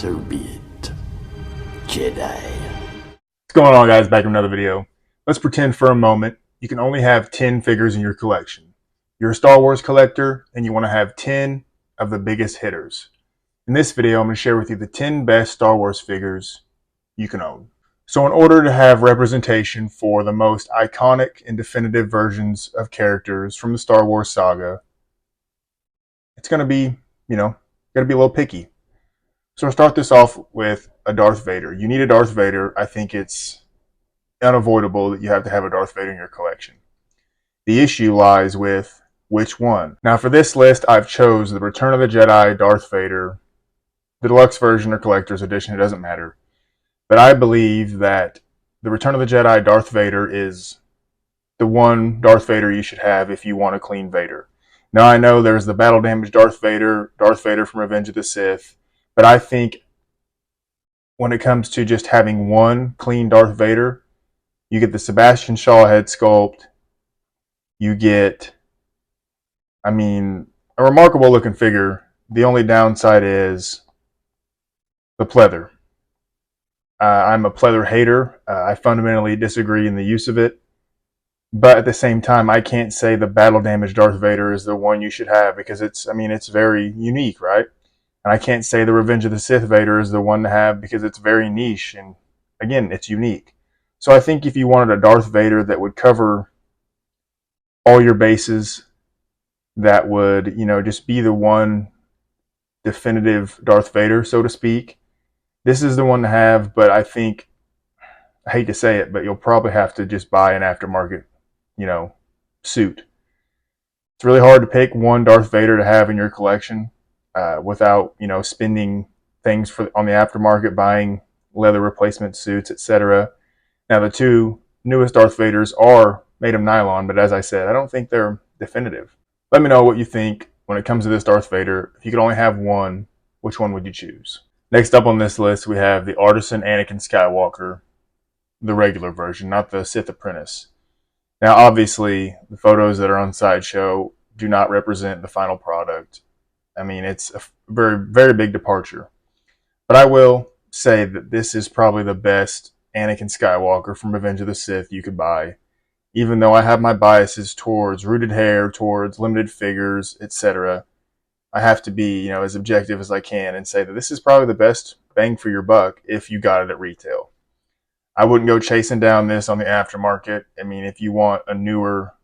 So be it, Jedi. What's going on, guys? Back in another video. Let's pretend for a moment you can only have 10 figures in your collection. You're a Star Wars collector and you want to have 10 of the biggest hitters. In this video, I'm going to share with you the 10 best Star Wars figures you can own. So in order to have representation for the most iconic and definitive versions of characters from the Star Wars saga, it's going to be, got to be a little picky. So I'll start this off with a Darth Vader. You need a Darth Vader. I think it's unavoidable that you have to have a Darth Vader in your collection. The issue lies with which one. Now for this list, I've chose the Return of the Jedi Darth Vader, the deluxe version or collector's edition, it doesn't matter. But I believe that the Return of the Jedi Darth Vader is the one Darth Vader you should have if you want a clean Vader. Now I know there's the battle damaged Darth Vader from Revenge of the Sith, but I think when it comes to just having one clean Darth Vader, you get the Sebastian Shaw head sculpt, you get, a remarkable looking figure. The only downside is the pleather. I'm a pleather hater. I fundamentally disagree in the use of it. But at the same time, I can't say the battle damaged Darth Vader is the one you should have because it's very unique, right? And I can't say the Revenge of the Sith Vader is the one to have because it's very niche and, again, it's unique. So I think if you wanted a Darth Vader that would cover all your bases, that would, just be the one definitive Darth Vader, so to speak, this is the one to have. But I think, I hate to say it, but you'll probably have to just buy an aftermarket, suit. It's really hard to pick one Darth Vader to have in your collection without, spending things on the aftermarket, buying leather replacement suits, etc. Now, the two newest Darth Vaders are made of nylon, but as I said, I don't think they're definitive. Let me know what you think when it comes to this Darth Vader. If you could only have one, which one would you choose? Next up on this list, we have the Artisan Anakin Skywalker, the regular version, not the Sith Apprentice. Now, obviously, the photos that are on Sideshow do not represent the final product. It's a very, very big departure. But I will say that this is probably the best Anakin Skywalker from Revenge of the Sith you could buy. Even though I have my biases towards rooted hair, towards limited figures, etc., I have to be, as objective as I can and say that this is probably the best bang for your buck if you got it at retail. I wouldn't go chasing down this on the aftermarket. If you want a newer,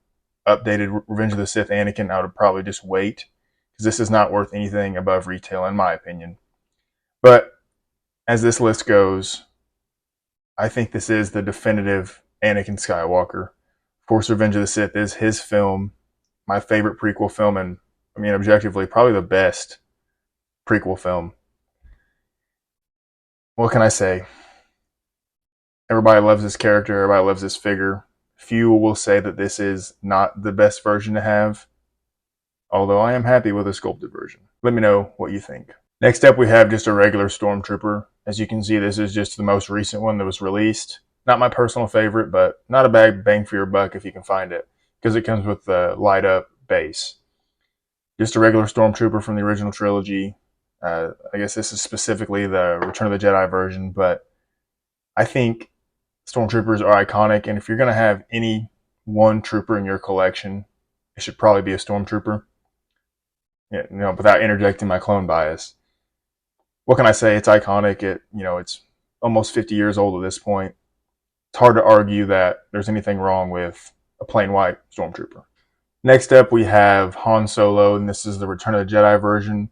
updated Revenge of the Sith Anakin, I would probably just wait, because this is not worth anything above retail, in my opinion. But as this list goes, I think this is the definitive Anakin Skywalker. Of course, Revenge of the Sith is his film, my favorite prequel film, and objectively, probably the best prequel film. What can I say? Everybody loves this character. Everybody loves this figure. Few will say that this is not the best version to have, although I am happy with the sculpted version. Let me know what you think. Next up, we have just a regular Stormtrooper. As you can see, this is just the most recent one that was released. Not my personal favorite, but not a bad bang for your buck if you can find it, because it comes with the light up base. Just a regular Stormtrooper from the original trilogy. I guess this is specifically the Return of the Jedi version, but I think Stormtroopers are iconic, and if you're going to have any one trooper in your collection, it should probably be a Stormtrooper. Without interjecting my clone bias. What can I say? It's iconic. It's almost 50 years old at this point. It's hard to argue that there's anything wrong with a plain white Stormtrooper. Next up, we have Han Solo, and this is the Return of the Jedi version.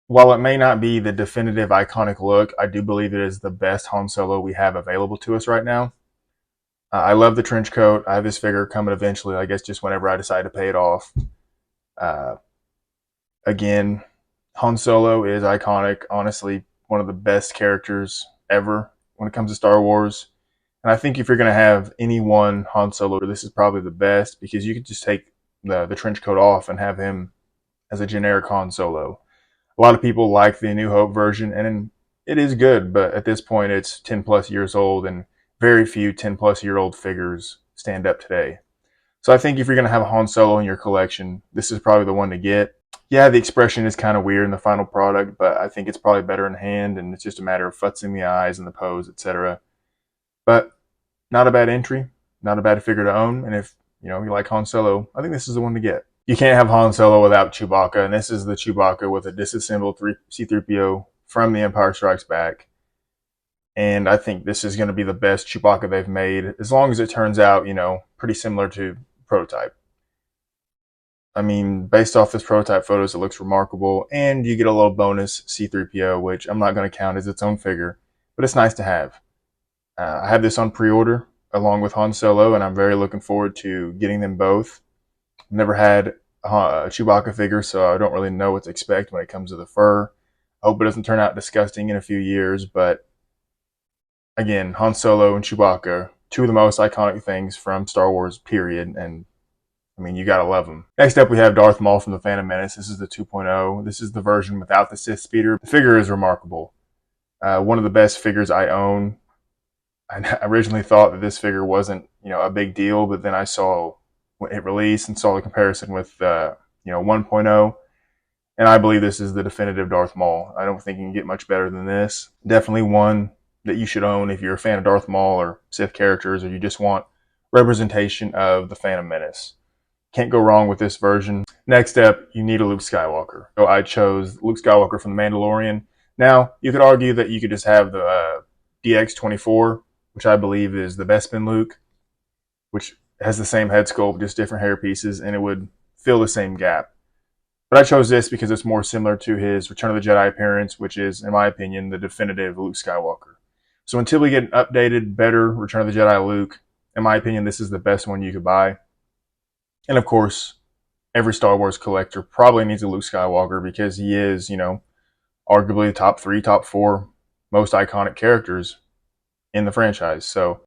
While it may not be the definitive iconic look, I do believe it is the best Han Solo we have available to us right now. I love the trench coat. I have this figure coming eventually, I guess just whenever I decide to pay it off. Again, Han Solo is iconic. Honestly, one of the best characters ever when it comes to Star Wars. And I think if you're going to have any one Han Solo, this is probably the best, because you could just take the trench coat off and have him as a generic Han Solo. A lot of people like the New Hope version, and it is good, but at this point it's 10 plus years old, and very few 10 plus year old figures stand up today. So I think if you're going to have a Han Solo in your collection, this is probably the one to get. Yeah, the expression is kind of weird in the final product, but I think it's probably better in hand, and it's just a matter of futzing the eyes and the pose, etc. But not a bad entry, not a bad figure to own, and if you like Han Solo, I think this is the one to get. You can't have Han Solo without Chewbacca, and this is the Chewbacca with a disassembled C-3PO from The Empire Strikes Back. And I think this is going to be the best Chewbacca they've made, as long as it turns out, pretty similar to prototype. I mean, based off this prototype photos, it looks remarkable, and you get a little bonus C-3PO, which I'm not going to count as its own figure, but it's nice to have. I have this on pre-order along with Han Solo, and I'm very looking forward to getting them both. I've never had a Chewbacca figure, so I don't really know what to expect when it comes to the fur. I hope it doesn't turn out disgusting in a few years, but again, Han Solo and Chewbacca, two of the most iconic things from Star Wars, period, and I mean, you gotta love them. Next up, we have Darth Maul from The Phantom Menace. This is the 2.0. This is the version without the Sith speeder. The figure is remarkable. One of the best figures I own. I originally thought that this figure wasn't, a big deal, but then I saw when it released and saw the comparison with, 1.0, and I believe this is the definitive Darth Maul. I don't think you can get much better than this. Definitely one that you should own if you're a fan of Darth Maul or Sith characters, or you just want representation of the Phantom Menace. Can't go wrong with this version. Next up, you need a Luke Skywalker. So I chose Luke Skywalker from The Mandalorian. Now, you could argue that you could just have the DX-24, which I believe is the Bespin Luke, which has the same head sculpt, just different hair pieces, and it would fill the same gap. But I chose this because it's more similar to his Return of the Jedi appearance, which is, in my opinion, the definitive Luke Skywalker. So until we get an updated, better Return of the Jedi Luke, in my opinion, this is the best one you could buy. And of course, every Star Wars collector probably needs a Luke Skywalker because he is, arguably the top 3, top 4 most iconic characters in the franchise. So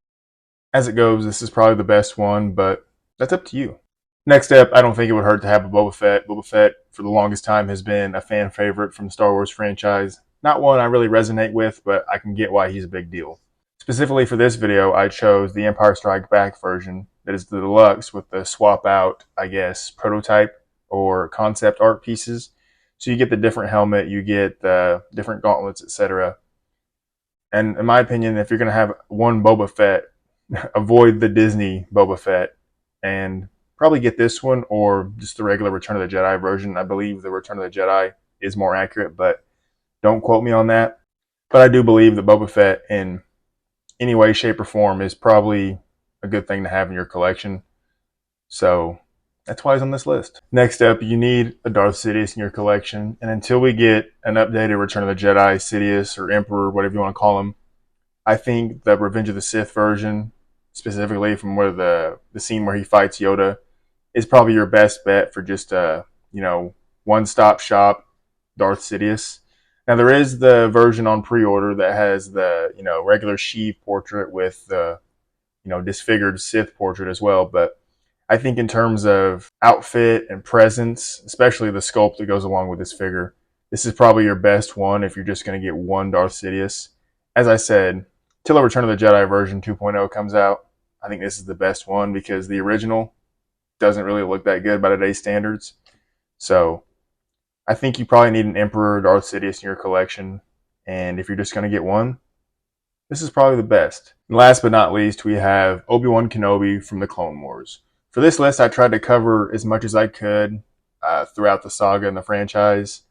as it goes, this is probably the best one, but that's up to you. Next up, I don't think it would hurt to have a Boba Fett. Boba Fett, for the longest time, has been a fan favorite from the Star Wars franchise. Not one I really resonate with, but I can get why he's a big deal. Specifically for this video, I chose the Empire Strikes Back version. That is the deluxe with the swap out, I guess, prototype or concept art pieces. So you get the different helmet, you get the different gauntlets, etc. And in my opinion, if you're going to have one Boba Fett, avoid the Disney Boba Fett and probably get this one or just the regular Return of the Jedi version. I believe the Return of the Jedi is more accurate, but don't quote me on that. But I do believe that Boba Fett in any way, shape, or form is probably a good thing to have in your collection. So that's why he's on this list. Next up, you need a Darth Sidious in your collection. And until we get an updated Return of the Jedi Sidious or Emperor, whatever you want to call him, I think the Revenge of the Sith version, specifically from where the scene where he fights Yoda, is probably your best bet for just a, one-stop shop Darth Sidious. Now, there is the version on pre-order that has the, regular Sheev portrait with the, disfigured Sith portrait as well. But I think in terms of outfit and presence, especially the sculpt that goes along with this figure, this is probably your best one if you're just going to get one Darth Sidious. As I said, till a Return of the Jedi version 2.0 comes out, I think this is the best one because the original doesn't really look that good by today's standards. So I think you probably need an Emperor Darth Sidious in your collection. And if you're just going to get one, this is probably the best. And last but not least, we have Obi-Wan Kenobi from the Clone Wars. For this list, I tried to cover as much as I could throughout the saga and the franchise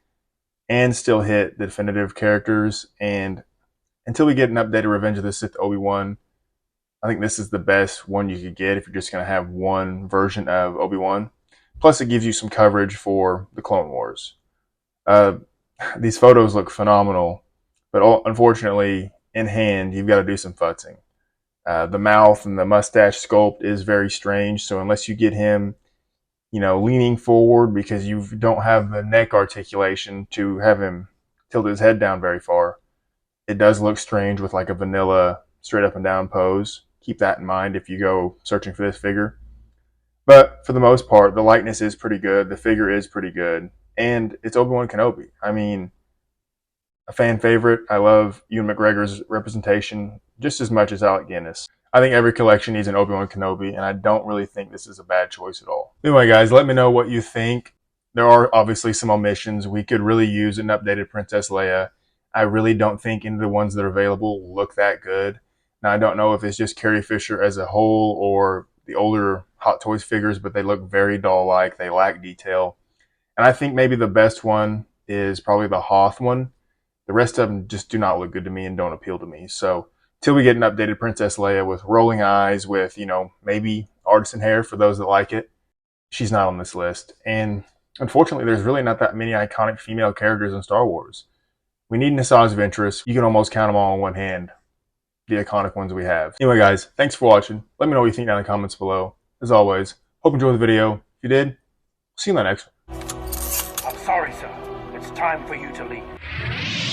and still hit the definitive characters. And until we get an updated Revenge of the Sith Obi-Wan, I think this is the best one you could get if you're just going to have one version of Obi-Wan. Plus, it gives you some coverage for the Clone Wars. These photos look phenomenal, but unfortunately, in hand, you've got to do some futzing. The mouth and the mustache sculpt is very strange, so unless you get him, leaning forward because you don't have the neck articulation to have him tilt his head down very far, it does look strange with like a vanilla straight up and down pose. Keep that in mind if you go searching for this figure. But for the most part, the likeness is pretty good, the figure is pretty good, and it's Obi-Wan Kenobi. I mean, a fan favorite. I love Ewan McGregor's representation just as much as Alec Guinness. I think every collection needs an Obi-Wan Kenobi, and I don't really think this is a bad choice at all. Anyway, guys, let me know what you think. There are obviously some omissions. We could really use an updated Princess Leia. I really don't think any of the ones that are available look that good. Now, I don't know if it's just Carrie Fisher as a whole or the older Hot Toys figures, but they look very doll-like. They lack detail. And I think maybe the best one is probably the Hoth one. The rest of them just do not look good to me and don't appeal to me. So till we get an updated Princess Leia with rolling eyes, with, maybe artisan hair for those that like it, she's not on this list. And unfortunately, there's really not that many iconic female characters in Star Wars. We need nostalgia of interest. You can almost count them all on one hand, the iconic ones we have. Anyway, guys, thanks for watching. Let me know what you think down in the comments below. As always, hope you enjoyed the video. If you did, see you in the next one. I'm sorry, sir. It's time for you to leave.